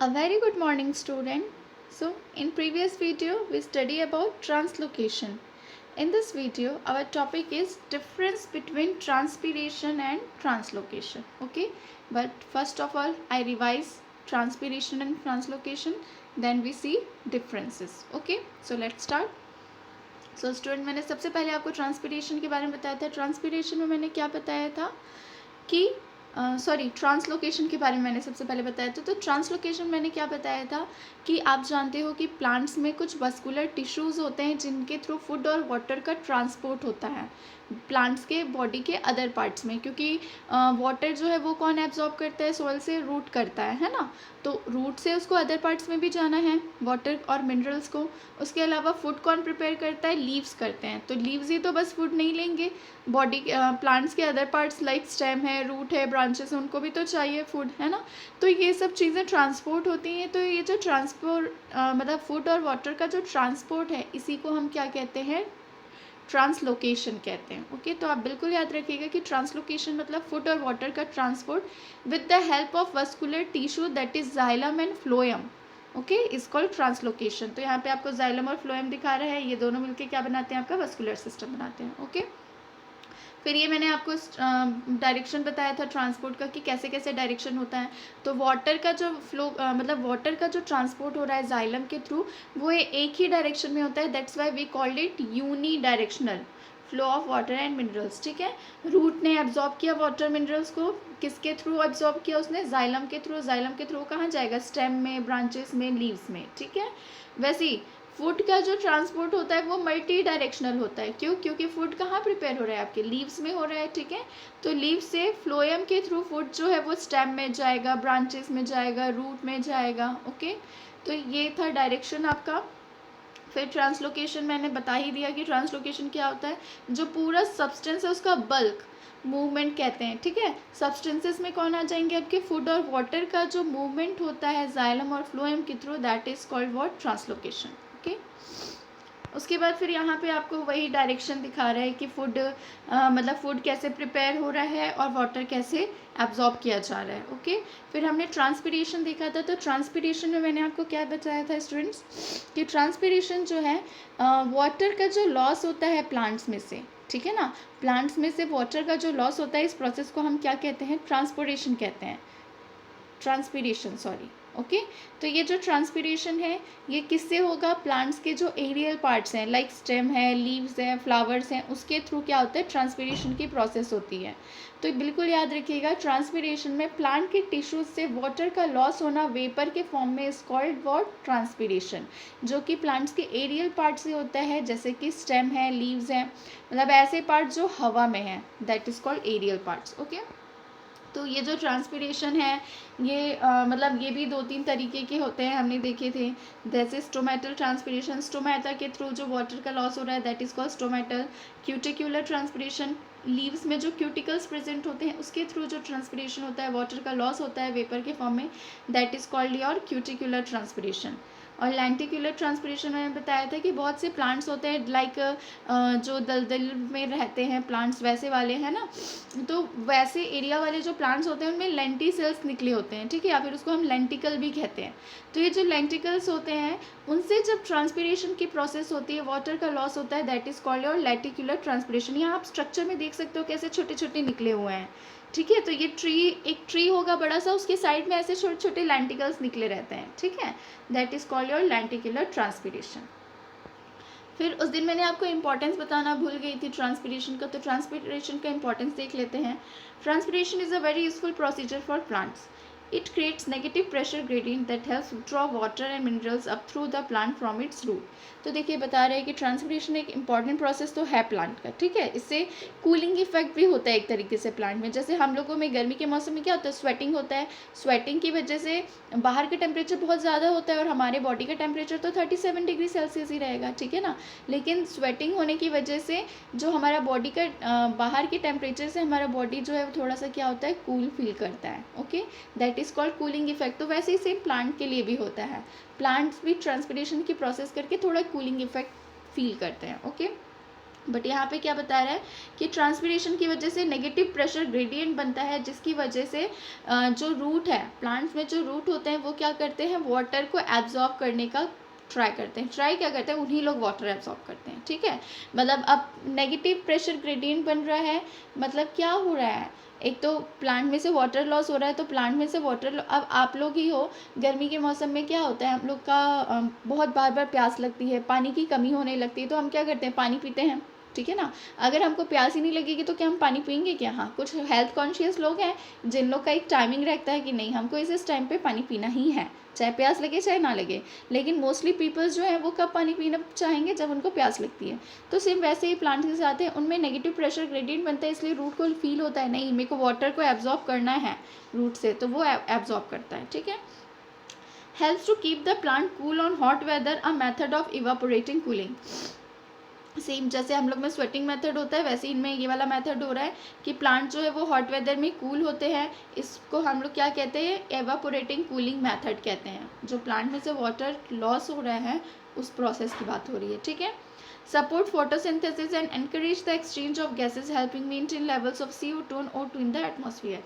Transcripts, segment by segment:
A very good morning, student. So, in previous video we study about translocation. In this video our topic is difference between transpiration and translocation. Okay, but first of all I revise transpiration and translocation, then we see differences. Okay, so let's start. So student, मैंने सबसे पहले आपको transpiration के बारे में बताया था. Transpiration में मैंने क्या बताया था कि ट्रांसलोकेशन के बारे में मैंने सबसे पहले बताया था. तो ट्रांसलोकेशन मैंने क्या बताया था कि आप जानते हो कि प्लांट्स में कुछ वस्कुलर टिश्यूज़ होते हैं जिनके थ्रू फूड और वाटर का ट्रांसपोर्ट होता है प्लांट्स के बॉडी के अदर पार्ट्स में, क्योंकि वाटर जो है वो कौन एब्जॉर्ब करता है? सॉइल से रूट करता है ना. तो रूट से उसको अदर पार्ट्स में भी जाना है वाटर और मिनरल्स को. उसके अलावा फूड कौन प्रिपेयर करता है? लीव्स करते हैं. तो लीव्स ही तो बस फूड नहीं लेंगे, बॉडी प्लांट्स के अदर पार्ट्स लाइक स्टेम है, रूट है, ब्रांचेस, उनको भी तो चाहिए फूड, है ना. तो ये सब चीज़ें ट्रांसपोर्ट होती हैं. तो ये जो ट्रांसपोर्ट मतलब फूड और वाटर का जो ट्रांसपोर्ट है, इसी को हम क्या कहते हैं? ट्रांसलोकेशन कहते हैं. ओके, तो आप बिल्कुल याद रखिएगा कि ट्रांसलोकेशन मतलब फूड और वाटर का transport with the help of vascular tissue that is xylem and phloem. Okay, is called translocation. तो यहाँ पे आपको जाइलम और फ्लोएम दिखा रहा है, ये दोनों मिलकर क्या बनाते हैं? आपका वस्कुलर सिस्टम बनाते हैं. ओके, फिर ये मैंने आपको डायरेक्शन बताया था ट्रांसपोर्ट का कि कैसे कैसे डायरेक्शन होता है. तो वाटर का जो फ्लो मतलब वाटर का जो ट्रांसपोर्ट हो रहा है जाइलम के थ्रू, वो एक ही डायरेक्शन में होता है. That's why we called it unidirectional flow of water and minerals. ठीक है, रूट ने एब्जॉर्ब किया वाटर मिनरल्स को, किसके थ्रू एब्जॉर्ब किया उसने? जाइलम के थ्रू. जाइलम के थ्रू कहाँ जाएगा? स्टेम में, ब्रांचेस में, लीव्स में. ठीक है, वैसे ही फूड का जो ट्रांसपोर्ट होता है वो मल्टी डायरेक्शनल होता है. क्यों? क्योंकि फूड कहाँ प्रिपेयर हो रहा है? आपके लीव्स में हो रहा है. ठीक है, तो लीव्स से फ्लोएम के थ्रू फूड जो है वो स्टेम में जाएगा, ब्रांचेस में जाएगा, रूट में जाएगा. ओके, तो ये था डायरेक्शन आपका. फिर ट्रांसलोकेशन मैंने बता ही दिया कि ट्रांसलोकेशन क्या होता है. जो पूरा सब्सटेंस है उसका बल्क मूवमेंट कहते हैं. ठीक है, सब्सटेंसेस में कौन आ जाएंगे? आपके फूड और वाटर का जो मूवमेंट होता है जाइलम और फ्लोएम के through, that is called what? Translocation. Okay, उसके बाद फिर यहाँ पे आपको वही डायरेक्शन दिखा रहा है कि फूड मतलब फूड कैसे प्रिपेयर हो रहा है और वाटर कैसे एब्जॉर्ब किया जा रहा है. ओके, फिर हमने ट्रांसपीरेशन देखा था. तो ट्रांसपीरेशन में मैंने आपको क्या बताया था स्टूडेंट्स कि ट्रांसपीरेशन जो है वाटर का जो लॉस होता है प्लांट्स में से. ठीक है ना, प्लांट्स में से वाटर का जो लॉस होता है, इस प्रोसेस को हम क्या कहते हैं? ट्रांसपोर्टेशन कहते हैं. Transpiration, sorry. ओके, तो ये जो ट्रांसपीरेशन है ये किससे होगा? प्लांट्स के जो एरियल पार्ट्स हैं लाइक स्टेम है, लीव्स हैं, फ्लावर्स हैं, उसके थ्रू क्या होता है? ट्रांसपीरेशन की प्रोसेस होती है. तो बिल्कुल याद रखिएगा, ट्रांसपीरेशन में प्लांट के टिश्यूज से वाटर का लॉस होना वेपर के फॉर्म में इज कॉल्ड व्हाट? ट्रांसपीरेशन. जो कि प्लांट्स के एरियल पार्ट से होता है, जैसे कि स्टेम है, लीव्स हैं, मतलब ऐसे पार्ट जो हवा में हैं, that is called aerial parts. Okay, तो ये जो ट्रांसपीरेशन है ये मतलब ये भी 2-3 तरीके के होते हैं, हमने देखे थे. जैसे स्टोमेटल ट्रांसपीरेशन, स्टोमेटा के थ्रू जो वाटर का लॉस हो रहा है that is called stomatal. Cuticular transpiration, leaves में जो क्यूटिकल्स प्रेजेंट होते हैं उसके थ्रू जो ट्रांसपीरेशन होता है, वाटर का लॉस होता है वेपर के फॉर्म में, that is called your cuticular transpiration. और लेंटिकुलर ट्रांसपीरेशन मैंने बताया था कि बहुत से प्लांट्स होते हैं लाइक जो दलदल में रहते हैं प्लांट्स, वैसे वाले हैं ना. तो वैसे एरिया वाले जो प्लांट्स होते हैं उनमें लेंटी सेल्स निकले होते हैं. ठीक है, या फिर उसको हम लेंटिकल भी कहते हैं. तो ये जो लेंटिकल्स होते हैं उनसे जब ट्रांसपीरेशन की प्रोसेस होती है, वाटर का लॉस होता है, that is called your lenticular transpiration. यहाँ आप स्ट्रक्चर में देख सकते हो कैसे छोटे छोटे निकले हुए हैं. ठीक है, तो ये एक ट्री होगा बड़ा सा, उसके साइड में ऐसे छोटे छोटे लेंटिकल्स निकले रहते हैं. ठीक है, that is called your lenticular transpiration. फिर उस दिन मैंने आपको इंपॉर्टेंस बताना भूल गई थी ट्रांसपीरेशन का. तो ट्रांसपीरेशन का इंपॉर्टेंस देख लेते हैं. Transpiration is a very useful procedure for plants. It creates negative pressure gradient that helps draw water and minerals up through the plant from its root. तो देखिए बता रहे हैं कि ट्रांसपीरेशन एक इंपॉर्टेंट प्रोसेस तो है प्लांट का. ठीक है, इससे कूलिंग इफेक्ट भी होता है एक तरीके से प्लांट में. जैसे हम लोगों में गर्मी के मौसम में क्या होता है? स्वेटिंग होता है. स्वेटिंग की वजह से बाहर का टेम्परेचर बहुत ज़्यादा होता है और हमारे बॉडी का टेम्परेचर तो 37 डिग्री सेल्सियस ही रहेगा. ठीक है ना, लेकिन स्वेटिंग होने की वजह से जो हमारा बॉडी का बाहर के टेम्परेचर से हमारा बॉडी जो है थोड़ा सा क्या होता है? कूल फील करता है. Okay, that is called cooling effect. तो वैसे ही सेम प्लांट के लिए भी होता है. प्लांट्स भी ट्रांसपीरेशन की प्रोसेस करके थोड़ा कूलिंग इफेक्ट फील करते हैं. ओके, बट यहाँ पे क्या बता रहा है कि ट्रांसपिरेशन की वजह से नेगेटिव प्रेशर ग्रेडियंट बनता है, जिसकी वजह से जो रूट है, प्लांट्स में जो रूट होते हैं वो क्या करते हैं, वाटर को एब्जॉर्ब करने का ट्राई करते हैं। ट्राई क्या करते हैं, उन्हीं लोग वाटर एब्जॉर्ब करते हैं। ठीक है, मतलब अब नेगेटिव प्रेशर ग्रेडियंट बन रहा है, मतलब क्या हो रहा है, एक तो प्लांट में से वाटर लॉस हो रहा है, तो प्लांट में से वाटर, अब आप लोग ही हो, गर्मी के मौसम में क्या होता है, हम लोग का बहुत बार बार प्यास लगती है, पानी की कमी होने लगती है, तो हम क्या करते हैं, पानी पीते हैं। ठीक है ना, अगर हमको प्यास ही नहीं लगेगी तो क्या हम पानी पियेंगे क्या? हाँ, कुछ हेल्थ कॉन्शियस लोग हैं जिन लोग का एक टाइमिंग रहता है कि नहीं, हमको इस टाइम पे पानी पीना ही है, चाहे प्यास लगे चाहे ना लगे। लेकिन मोस्टली पीपल्स जो है वो कब पानी पीना चाहेंगे, जब उनको प्यास लगती है। तो सेम वैसे ही प्लांट के साथ है, उनमें नेगेटिव प्रेशर ग्रेडियंट बनता है, इसलिए रूट को फील होता है नहीं मेरे को वाटर को एब्जॉर्ब करना है रूट से, तो वो एब्जॉर्ब करता है। ठीक है, helps to keep the plant cool on hot weather, a method of evaporating cooling. Same जैसे हम लोग में स्वेटिंग मेथड होता है, वैसे इनमें ये वाला मेथड हो रहा है कि प्लांट जो है वो हॉट वेदर में कूल होते हैं। इसको हम लोग क्या कहते हैं, एवापोरेटिंग कूलिंग मेथड कहते हैं। जो प्लांट में से वाटर लॉस हो रहा है उस प्रोसेस की बात हो रही है। ठीक है, support photosynthesis and encourage the exchange of gases, helping maintain levels of CO2 and O2 in the atmosphere।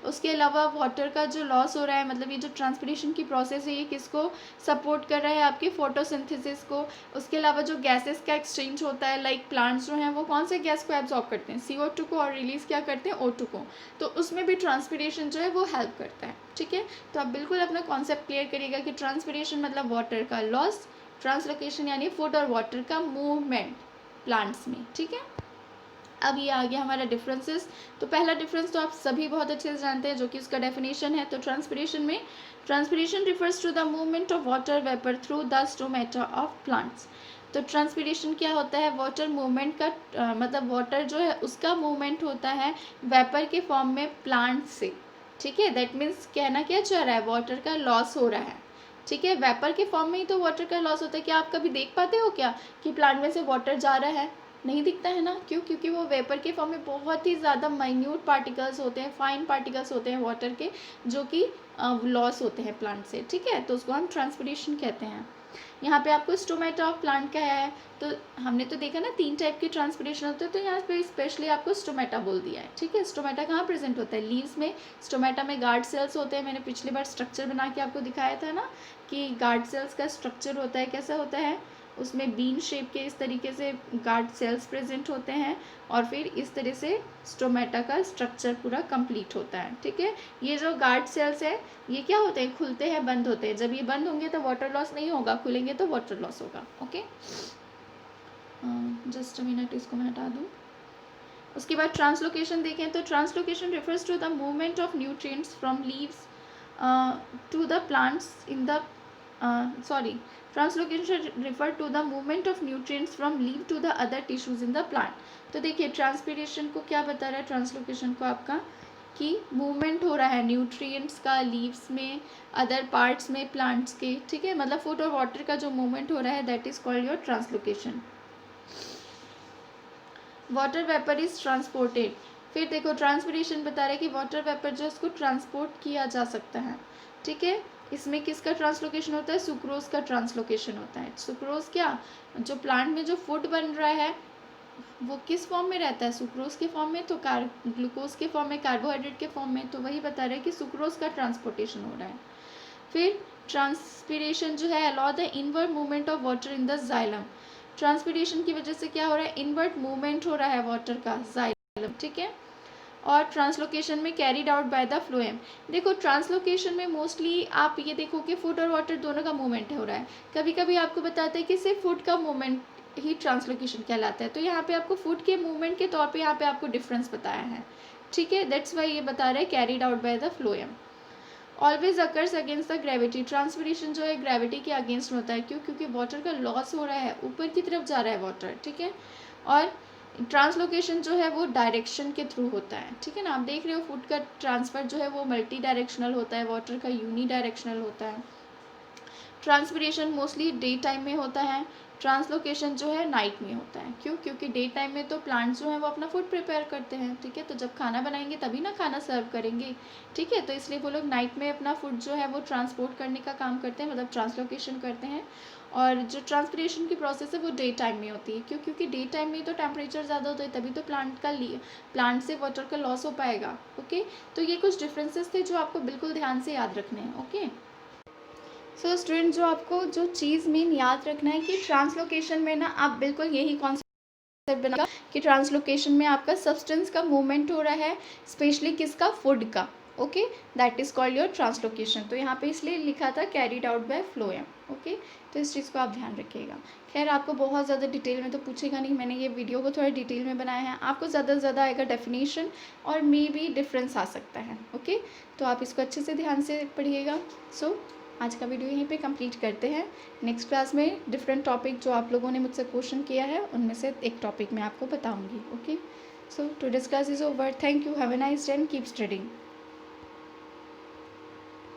उसके अलावा वाटर का जो लॉस हो रहा है, मतलब ये जो ट्रांसपिरेशन की प्रोसेस है, ये किसको सपोर्ट कर रहा है, आपके फोटोसिंथेसिस को। उसके अलावा जो गैसेस का एक्सचेंज होता है, लाइक प्लांट्स जो हैं वो कौन से गैस को एब्जॉर्ब करते हैं, CO2 को, और रिलीज क्या करते हैं, O2 को। तो उसमें भी ट्रांसपिरेशन जो है वो हेल्प करता है। ठीक है, तो आप बिल्कुल अपना कॉन्सेप्ट क्लियर करिएगा कि ट्रांसपिरेशन मतलब वाटर का लॉस, ट्रांसलोकेशन यानी फूड और वाटर का मूवमेंट प्लांट्स में। ठीक है, अब ये आ गया हमारा डिफरेंसेस। तो पहला डिफरेंस तो आप सभी बहुत अच्छे से जानते हैं, जो कि उसका डेफिनेशन है। तो ट्रांसपिरेशन में, transpiration refers to the movement of water vapour through the stomata of plants. तो ट्रांसपिरेशन क्या होता है, वाटर मूवमेंट का मतलब वाटर जो है उसका मूवमेंट होता है वेपर के फॉर्म में प्लांट से। ठीक है, दैट मीन्स कहना क्या चाह रहा है, वाटर का लॉस हो रहा है। ठीक है, वेपर के फॉर्म में ही तो वाटर का लॉस होता है। क्या आप कभी देख पाते हो क्या कि प्लांट में से वाटर जा रहा है? नहीं दिखता है ना, क्यों? क्योंकि वो वेपर के फॉर्म में बहुत ही ज़्यादा माइन्यूट पार्टिकल्स होते हैं, फाइन पार्टिकल्स होते हैं वाटर के, जो कि लॉस होते हैं प्लांट से। ठीक है, तो उसको हम ट्रांसपिरेशन कहते हैं। यहाँ पे आपको स्टोमेटा ऑफ प्लांट का है, तो हमने तो देखा ना 3 टाइप के ट्रांसपिरेशन होते हैं, तो यहाँ पे स्पेशली आपको स्टोमेटा बोल दिया है। ठीक है, स्टोमेटा कहाँ प्रेजेंट होता है, लीव्स में। स्टोमेटा में गार्ड सेल्स होते हैं, मैंने पिछली बार स्ट्रक्चर बना के आपको दिखाया था ना कि गार्ड सेल्स का स्ट्रक्चर होता है, कैसा होता है, उसमें बीन शेप के इस तरीके से गार्ड सेल्स प्रेजेंट होते हैं, और फिर इस तरह से स्टोमेटा का स्ट्रक्चर पूरा कंप्लीट होता है। ठीक है, ये जो गार्ड सेल्स है ये क्या होते हैं, खुलते हैं, बंद होते हैं। जब ये बंद होंगे तो वाटर लॉस नहीं होगा, खुलेंगे तो वाटर लॉस होगा। ओके, जस्ट अ मिनट, इसको मैं हटा दूँ। उसके बाद ट्रांसलोकेशन देखें तो translocation refers to the movement of nutrients from leaves to the plants in the translocation refer to the movement of nutrients from leaf to the other tissues in the plant. तो देखिए transpiration को क्या बता रहा है, translocation को आपका कि मूवमेंट हो रहा है न्यूट्रिएंट्स का लीव्स में, अदर पार्ट्स में प्लांट्स के। ठीक है, मतलब फूड और वाटर का जो मूवमेंट हो रहा है that is called your translocation. Water vapour is transported. फिर देखो ट्रांसपिरेशन बता रहा है कि वाटर वेपर जो है उसको ट्रांसपोर्ट किया जा सकता है। ठीक है, इसमें किसका ट्रांसलोकेशन होता है, सुक्रोज का ट्रांसलोकेशन होता है। सुक्रोज क्या, जो प्लांट में जो फूड बन रहा है वो किस फॉर्म में रहता है, सुक्रोज के फॉर्म में, तो ग्लूकोज के फॉर्म में, कार्बोहाइड्रेट के फॉर्म में। तो वही बता रहा है कि सुक्रोज का ट्रांसपोर्टेशन हो रहा है। फिर ट्रांसपिरेशन जो है allow the inward movement of water in the xylem. Transpiration की वजह से क्या हो रहा है, इनवर्ड मूवमेंट हो रहा है वाटर का जाइलम। ठीक है, और ट्रांसलोकेशन में carried out by the phloem. देखो ट्रांसलोकेशन में मोस्टली आप ये देखो कि फूड और वाटर दोनों का मूवमेंट हो रहा है। कभी कभी आपको बताते हैं कि सिर्फ फूड का मूवमेंट ही ट्रांसलोकेशन कहलाता है, तो यहाँ पे आपको फूड के मूवमेंट के तौर पे यहाँ पे आपको डिफरेंस बताया है। ठीक है, दैट्स वाई ये बता रहे हैं carried out by the phloem. Always occurs against the gravity. Transpiration जो है ग्रेविटी के अगेंस्ट होता है, क्यों? क्योंकि वाटर का लॉस हो रहा है, ऊपर की तरफ जा रहा है वाटर। ठीक है, और ट्रांसलोकेशन जो है वो डायरेक्शन के थ्रू होता है। ठीक है ना, आप देख रहे हो फूड का ट्रांसफ़र जो है वो मल्टी डायरेक्शनल होता है, वाटर का यूनी डायरेक्शनल होता है। ट्रांसपिरेशन मोस्टली डे टाइम में होता है, ट्रांसलोकेशन जो है नाइट में होता है। क्यों? क्योंकि डे टाइम में तो प्लांट्स जो हैं वो अपना फूड प्रिपेयर करते हैं, ठीक है, तो जब खाना बनाएंगे तभी ना खाना सर्व करेंगे, ठीक है, तो इसलिए वो लोग नाइट में अपना फूड जो है वो ट्रांसपोर्ट करने का काम करते हैं, मतलब ट्रांसलोकेशन करते हैं। और जो ट्रांसपिरेशन की प्रोसेस है वो डे टाइम में होती है। क्यों? क्योंकि डे टाइम में तो टेम्परेचर ज़्यादा होता है, तभी तो प्लांट से वाटर का लॉस हो पाएगा। ओके, तो ये कुछ डिफरेंसेस थे जो आपको बिल्कुल ध्यान से याद रखने हैं। ओके, सो स्टूडेंट, जो आपको जो चीज़ मेन याद रखना है कि ट्रांसलोकेशन में ना आप बिल्कुल यही कॉन्सेप्ट बना कि ट्रांसलोकेशन में आपका सब्सटेंस का मूवमेंट हो रहा है, स्पेशली किसका? फूड का। Okay, that is called your translocation. तो यहाँ पे इसलिए लिखा था carried out by phloem. Okay, तो इस चीज़ को आप ध्यान रखिएगा। खैर, आपको बहुत ज़्यादा डिटेल में तो पूछेगा नहीं, मैंने ये वीडियो को थोड़ा डिटेल में बनाया है। आपको ज़्यादा से ज़्यादा आएगा डेफिनेशन और मे बी डिफरेंस आ सकता है। ओके, तो आप इसको अच्छे से ध्यान से पढ़िएगा। सो आज का वीडियो यहीं पे कंप्लीट करते हैं। नेक्स्ट क्लास में डिफरेंट टॉपिक जो आप लोगों ने मुझसे क्वेश्चन किया है उनमें से एक टॉपिक मैं आपको बताऊंगी। Okay, so today's class is over. Thank you, have a nice day and keep studying.